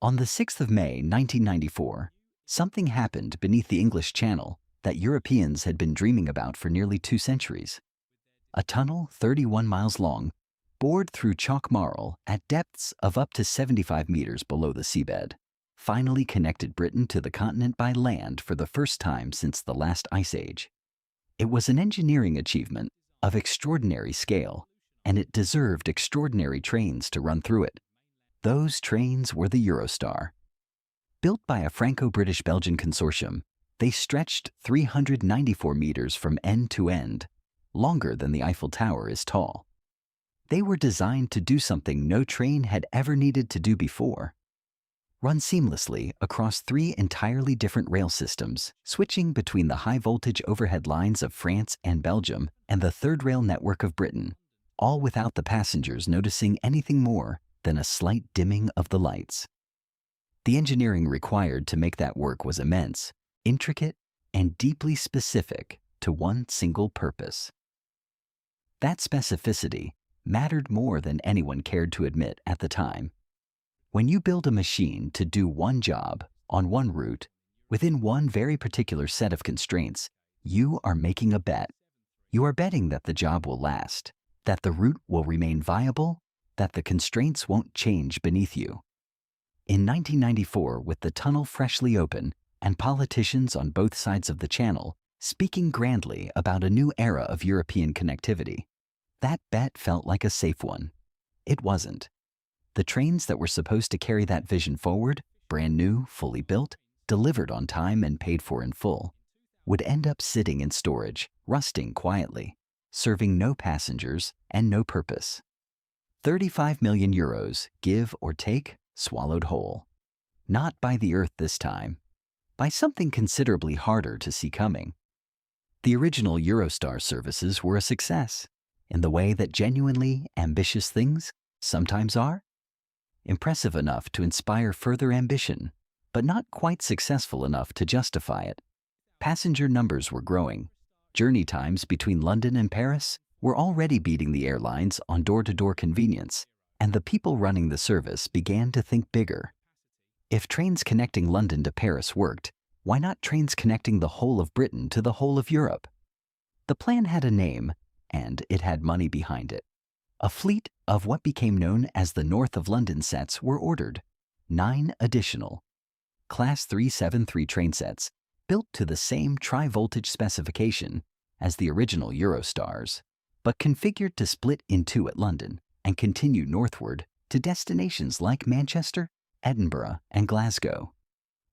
On the 6th of May, 1994, something happened beneath the English Channel that Europeans had been dreaming about for nearly 2 centuries. A tunnel 31 miles long, bored through chalk marl at depths of up to 75 meters below the seabed, finally connected Britain to the continent by land for the first time since the last ice age. It was an engineering achievement of extraordinary scale, and it deserved extraordinary trains to run through it. Those trains were the Eurostar. Built by a Franco-British-Belgian consortium, they stretched 394 meters from end to end, longer than the Eiffel Tower is tall. They were designed to do something no train had ever needed to do before: run seamlessly across 3 entirely different rail systems, switching between the high-voltage overhead lines of France and Belgium and the third rail network of Britain, all without the passengers noticing anything more than a slight dimming of the lights. The engineering required to make that work was immense, intricate, and deeply specific to one single purpose. That specificity mattered more than anyone cared to admit at the time. When you build a machine to do one job on one route within one very particular set of constraints, you are making a bet. You are betting that the job will last, that the route will remain viable, that the constraints won't change beneath you. In 1994, with the tunnel freshly open and politicians on both sides of the channel speaking grandly about a new era of European connectivity, that bet felt like a safe one. It wasn't. The trains that were supposed to carry that vision forward, brand new, fully built, delivered on time and paid for in full, would end up sitting in storage, rusting quietly, serving no passengers and no purpose. 35 million euros, give or take, swallowed whole. Not by the earth this time, by something considerably harder to see coming. The original Eurostar services were a success, in the way that genuinely ambitious things sometimes are. Impressive enough to inspire further ambition, but not quite successful enough to justify it. Passenger numbers were growing. Journey times between London and Paris were already beating the airlines on door-to-door convenience, and the people running the service began to think bigger. If trains connecting London to Paris worked, why not trains connecting the whole of Britain to the whole of Europe? The plan had a name, and it had money behind it. A fleet of what became known as the North of London sets were ordered, 9 additional Class 373 train sets, built to the same tri-voltage specification as the original Eurostars, but configured to split in 2 at London and continue northward to destinations like Manchester, Edinburgh, and Glasgow.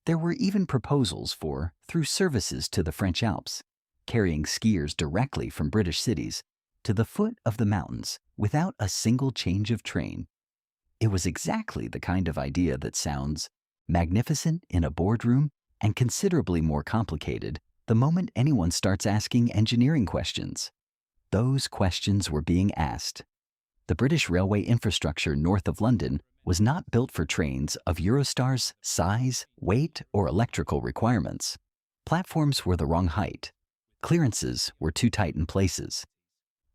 There were even proposals for through services to the French Alps, carrying skiers directly from British cities to the foot of the mountains without a single change of train. It was exactly the kind of idea that sounds magnificent in a boardroom and considerably more complicated the moment anyone starts asking engineering questions. Those questions were being asked. The British railway infrastructure north of London was not built for trains of Eurostar's size, weight, or electrical requirements. Platforms were the wrong height. Clearances were too tight in places.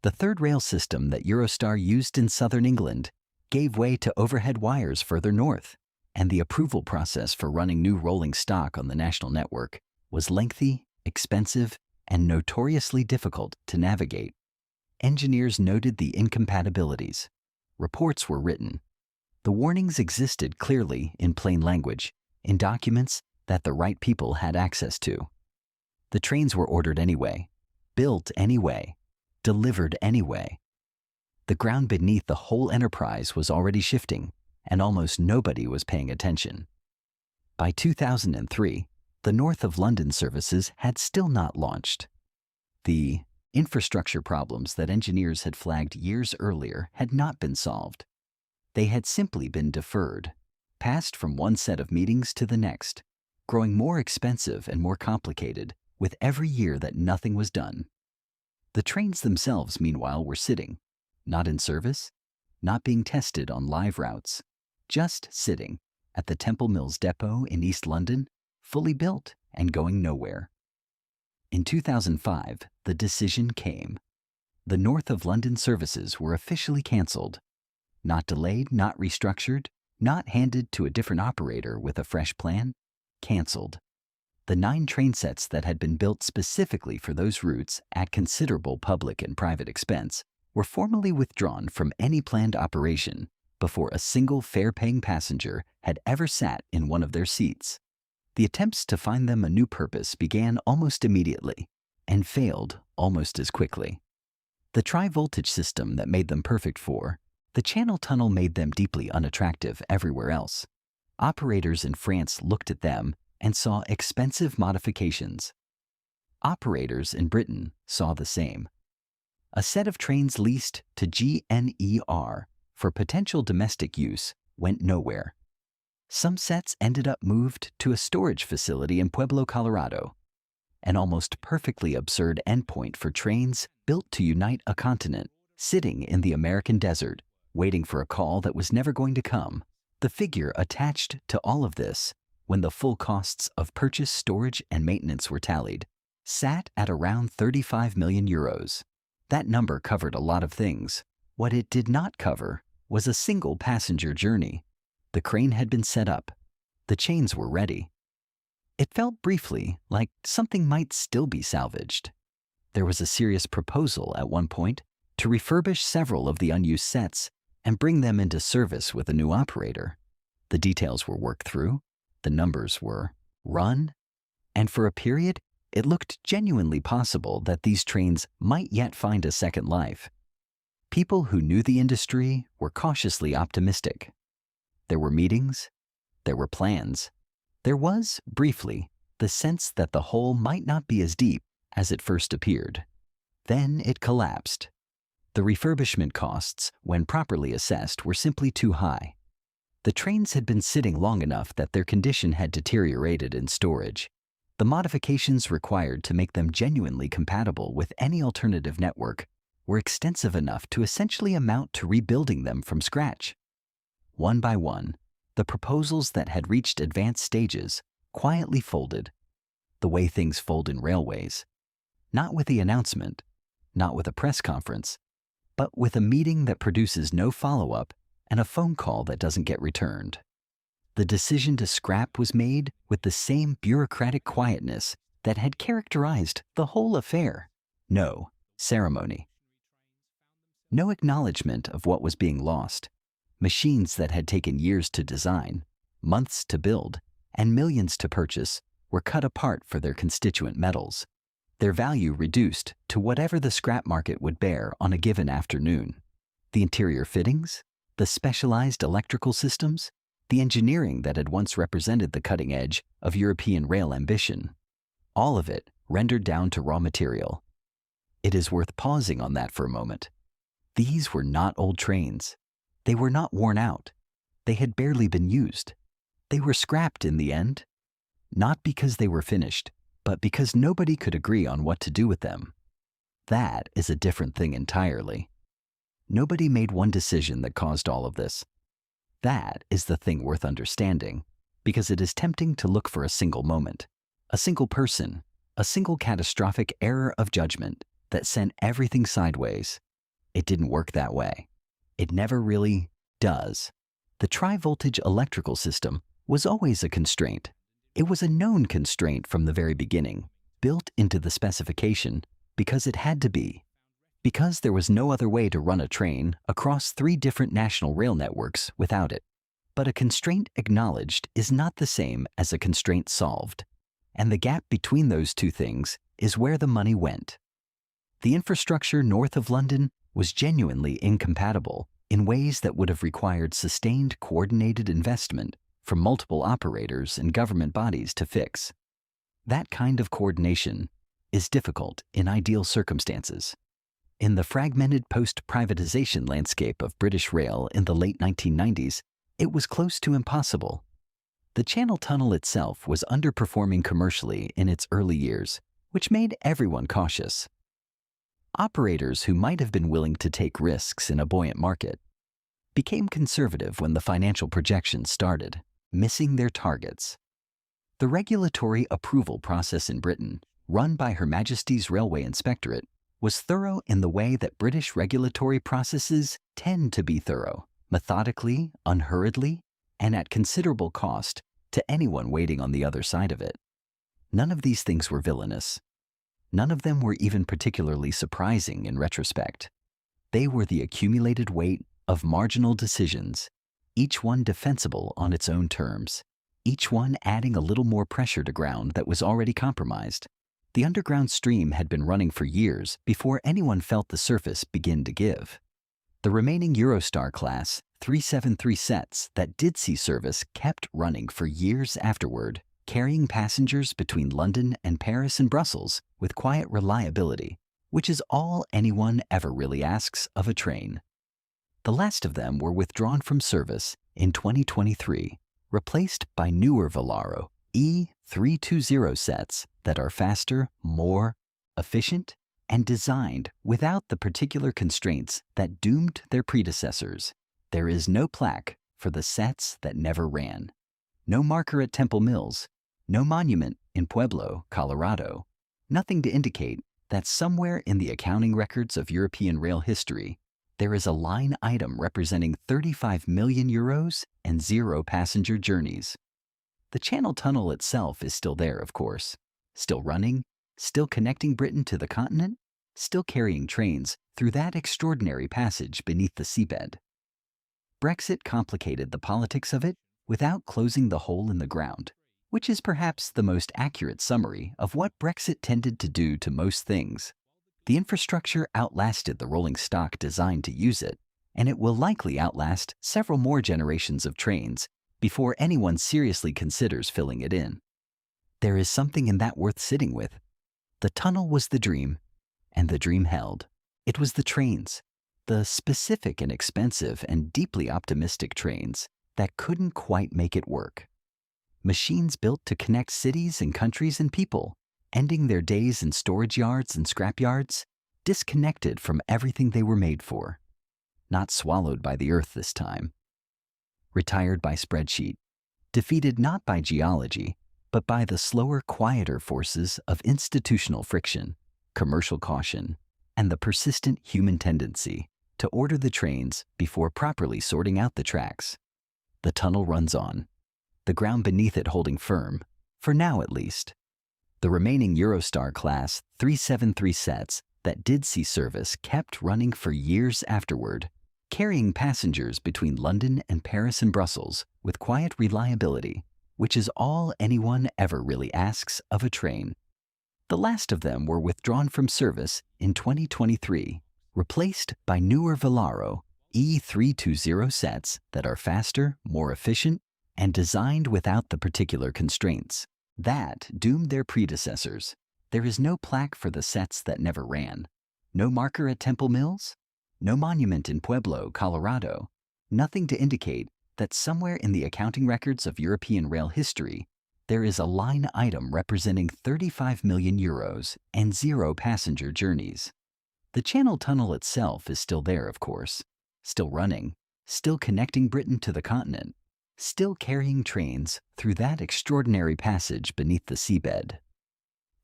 The third rail system that Eurostar used in southern England gave way to overhead wires further north, and the approval process for running new rolling stock on the national network was lengthy, expensive, and notoriously difficult to navigate. Engineers noted the incompatibilities. Reports were written. The warnings existed clearly in plain language, in documents that the right people had access to. The trains were ordered anyway, built anyway, delivered anyway. The ground beneath the whole enterprise was already shifting, and almost nobody was paying attention. By 2003, the North of London services had still not launched. The infrastructure problems that engineers had flagged years earlier had not been solved. They had simply been deferred, passed from one set of meetings to the next, growing more expensive and more complicated with every year that nothing was done. The trains themselves, meanwhile, were sitting, not in service, not being tested on live routes, just sitting at the Temple Mills Depot in East London, fully built and going nowhere. In 2005, the decision came. The North of London services were officially cancelled. Not delayed, not restructured, not handed to a different operator with a fresh plan, canceled. The 9 train sets that had been built specifically for those routes at considerable public and private expense were formally withdrawn from any planned operation before a single fare-paying passenger had ever sat in one of their seats. The attempts to find them a new purpose began almost immediately and failed almost as quickly. The tri-voltage system that made them perfect for the Channel Tunnel made them deeply unattractive everywhere else. Operators in France looked at them and saw expensive modifications. Operators in Britain saw the same. A set of trains leased to GNER for potential domestic use went nowhere. Some sets ended up moved to a storage facility in Pueblo, Colorado, an almost perfectly absurd endpoint for trains built to unite a continent, sitting in the American desert, waiting for a call that was never going to come. The figure attached to all of this, when the full costs of purchase, storage, and maintenance were tallied, sat at around 35 million euros. That number covered a lot of things. What it did not cover was a single passenger journey. The crane had been set up. The chains were ready. It felt briefly like something might still be salvaged. There was a serious proposal at one point to refurbish several of the unused sets and bring them into service with a new operator. The details were worked through, the numbers were run, and for a period, it looked genuinely possible that these trains might yet find a second life. People who knew the industry were cautiously optimistic. There were meetings, there were plans. There was, briefly, the sense that the hole might not be as deep as it first appeared. Then it collapsed. The refurbishment costs, when properly assessed, were simply too high. The trains had been sitting long enough that their condition had deteriorated in storage. The modifications required to make them genuinely compatible with any alternative network were extensive enough to essentially amount to rebuilding them from scratch. One by one, the proposals that had reached advanced stages quietly folded, the way things fold in railways, not with the announcement, not with a press conference, but with a meeting that produces no follow-up and a phone call that doesn't get returned. The decision to scrap was made with the same bureaucratic quietness that had characterized the whole affair. No ceremony. No acknowledgement of what was being lost. Machines that had taken years to design, months to build, and millions to purchase were cut apart for their constituent metals, their value reduced to whatever the scrap market would bear on a given afternoon. The interior fittings, the specialized electrical systems, the engineering that had once represented the cutting edge of European rail ambition, all of it rendered down to raw material. It is worth pausing on that for a moment. These were not old trains. They were not worn out. They had barely been used. They were scrapped in the end, not because they were finished, but because nobody could agree on what to do with them. That is a different thing entirely. Nobody made one decision that caused all of this. That is the thing worth understanding, because it is tempting to look for a single moment, a single person, a single catastrophic error of judgment that sent everything sideways. It didn't work that way. It never really does. The tri-voltage electrical system was always a constraint. It was a known constraint from the very beginning, built into the specification because it had to be. Because there was no other way to run a train across 3 different national rail networks without it. But a constraint acknowledged is not the same as a constraint solved, and the gap between those two things is where the money went. The infrastructure north of London was genuinely incompatible in ways that would have required sustained coordinated investment from multiple operators and government bodies to fix. That kind of coordination is difficult in ideal circumstances. In the fragmented post-privatization landscape of British rail in the late 1990s, it was close to impossible. The Channel Tunnel itself was underperforming commercially in its early years, which made everyone cautious. Operators who might have been willing to take risks in a buoyant market became conservative when the financial projections started, missing their targets. The regulatory approval process in Britain, run by Her Majesty's Railway Inspectorate, was thorough in the way that British regulatory processes tend to be thorough, methodically, unhurriedly, and at considerable cost to anyone waiting on the other side of it. None of these things were villainous. None of them were even particularly surprising in retrospect. They were the accumulated weight of marginal decisions, each one defensible on its own terms, each one adding a little more pressure to ground that was already compromised. The underground stream had been running for years before anyone felt the surface begin to give. The remaining Eurostar class 373 sets that did see service kept running for years afterward, carrying passengers between London and Paris and Brussels with quiet reliability, which is all anyone ever really asks of a train. The last of them were withdrawn from service in 2023, replaced by newer Velaro E320 sets that are faster, more efficient, and designed without the particular constraints that doomed their predecessors. There is no plaque for the sets that never ran, no marker at Temple Mills, no monument in Pueblo, Colorado, nothing to indicate that somewhere in the accounting records of European rail history, there is a line item representing 35 million euros and 0 passenger journeys. The Channel Tunnel itself is still there, of course, still running, still connecting Britain to the continent, still carrying trains through that extraordinary passage beneath the seabed. Brexit complicated the politics of it without closing the hole in the ground, which is perhaps the most accurate summary of what Brexit tended to do to most things. The infrastructure outlasted the rolling stock designed to use it, and it will likely outlast several more generations of trains before anyone seriously considers filling it in. There is something in that worth sitting with. The tunnel was the dream, and the dream held. It was the trains, the specific and expensive and deeply optimistic trains that couldn't quite make it work. Machines built to connect cities and countries and people, ending their days in storage yards and scrap yards, disconnected from everything they were made for. Not swallowed by the earth this time. Retired by spreadsheet, defeated not by geology, but by the slower, quieter forces of institutional friction, commercial caution, and the persistent human tendency to order the trains before properly sorting out the tracks. The tunnel runs on, the ground beneath it holding firm, for now at least. The remaining Eurostar class 373 sets that did see service kept running for years afterward, carrying passengers between London and Paris and Brussels with quiet reliability, which is all anyone ever really asks of a train. The last of them were withdrawn from service in 2023, replaced by newer Velaro E320 sets that are faster, more efficient, and designed without the particular constraints that doomed their predecessors. There is no plaque for the sets that never ran, no marker at Temple Mills, no monument in Pueblo, Colorado, nothing to indicate that somewhere in the accounting records of European rail history, there is a line item representing 35 million euros and 0 passenger journeys. The Channel Tunnel itself is still there, of course, still running, still connecting Britain to the continent, still carrying trains through that extraordinary passage beneath the seabed.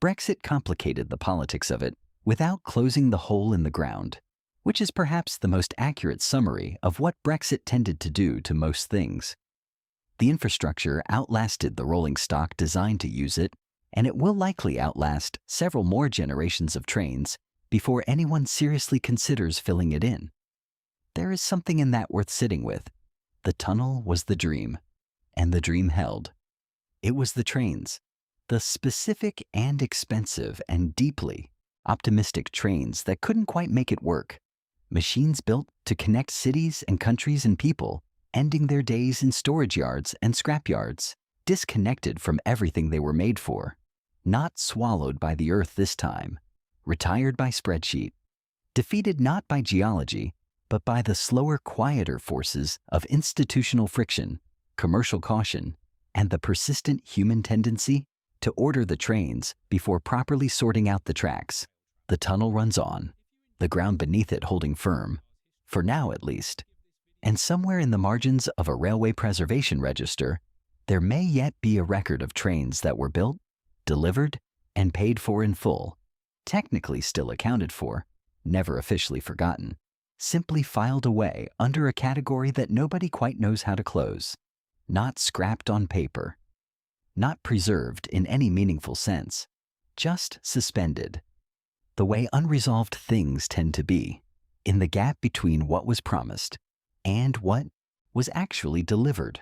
Brexit complicated the politics of it without closing the hole in the ground, which is perhaps the most accurate summary of what Brexit tended to do to most things. The infrastructure outlasted the rolling stock designed to use it, and it will likely outlast several more generations of trains before anyone seriously considers filling it in. There is something in that worth sitting with. The tunnel was the dream, and the dream held. It was the trains, the specific and expensive and deeply optimistic trains that couldn't quite make it work. Machines built to connect cities and countries and people, ending their days in storage yards and scrap yards, disconnected from everything they were made for. Not swallowed by the earth this time, retired by spreadsheet, defeated not by geology, but by the slower, quieter forces of institutional friction, commercial caution, and the persistent human tendency to order the trains before properly sorting out the tracks. The tunnel runs on, the ground beneath it holding firm, for now at least. And somewhere in the margins of a railway preservation register, there may yet be a record of trains that were built, delivered, and paid for in full, technically still accounted for, never officially forgotten, simply filed away under a category that nobody quite knows how to close. not scrapped on paper, not preserved in any meaningful sense, just suspended, the way unresolved things tend to be, in the gap between what was promised and what was actually delivered.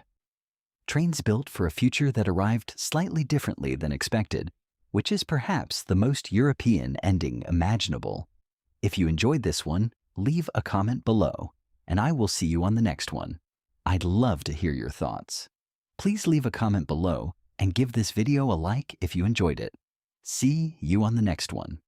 Trains built for a future that arrived slightly differently than expected, which is perhaps the most European ending imaginable. If you enjoyed this one, leave a comment below, and I will see you on the next one. I'd love to hear your thoughts. Please leave a comment below and give this video a like if you enjoyed it. See you on the next one.